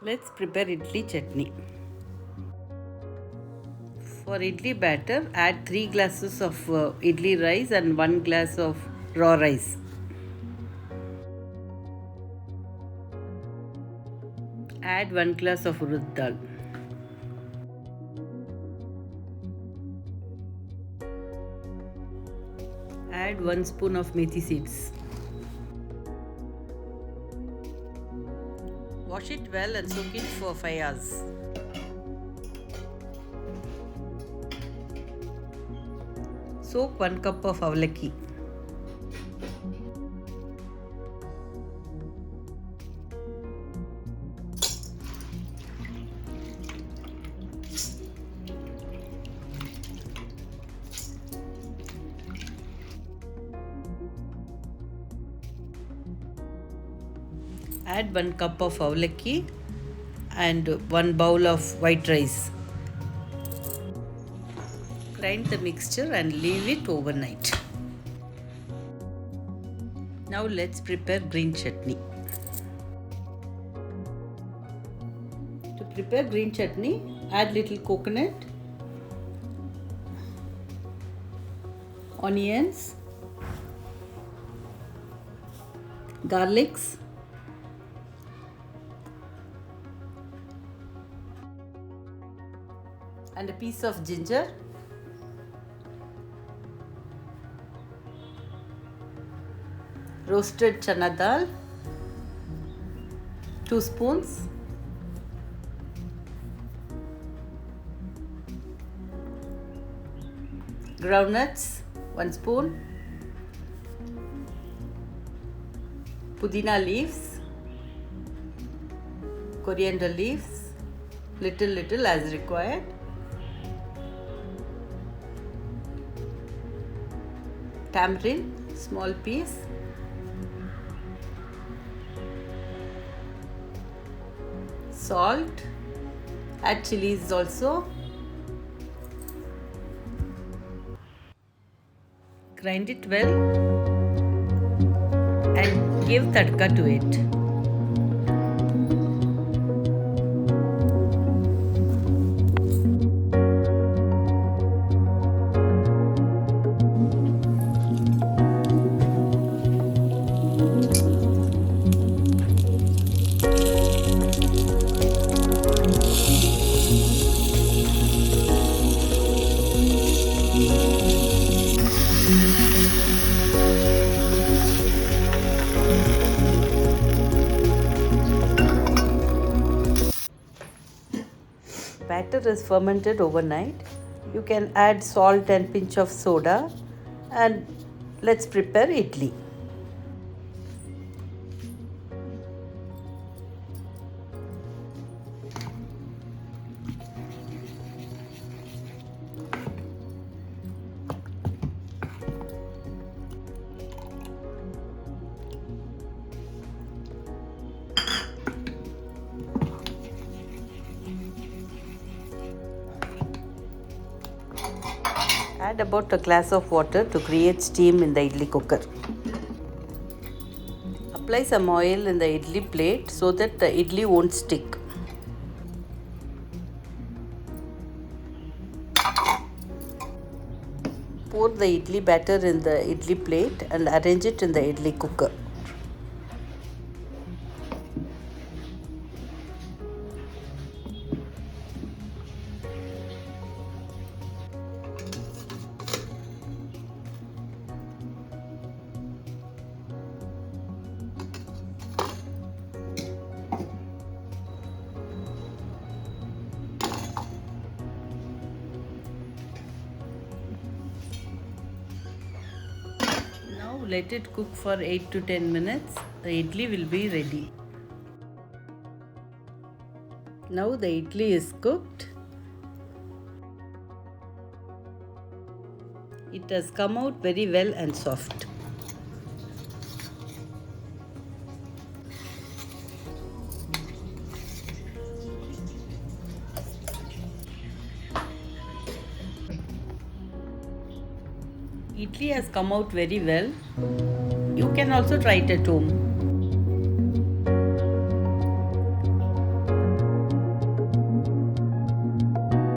Let's prepare idli chutney. For idli batter, add 3 glasses of idli rice and 1 glass of raw rice. Add 1 glass of urud dal. Add 1 spoon of methi seeds. Wash it well and soak it for 5 hours. Soak 1 cup of avalakki. Add 1 cup of avalakki and 1 bowl of white rice. Grind the mixture and leave it overnight. Now let's prepare green chutney. To prepare green chutney, add little coconut, onions, garlics, and a piece of ginger, roasted chana dal, 2 spoons, groundnuts, 1 spoon, pudina leaves, coriander leaves, little as required, tamarind, small piece, salt, add chilies also, grind it well and give tadka to it. Batter is fermented overnight. You can add salt and pinch of soda, and let's prepare idli. Add about a glass of water to create steam in the idli cooker. Apply some oil in the idli plate so that the idli won't stick. Pour the idli batter in the idli plate and arrange it in the idli cooker. Now let it cook for 8 to 10 minutes. The idli will be ready. Now the idli is cooked. It has come out very well and soft. Idli has come out very well. You can also try it at home.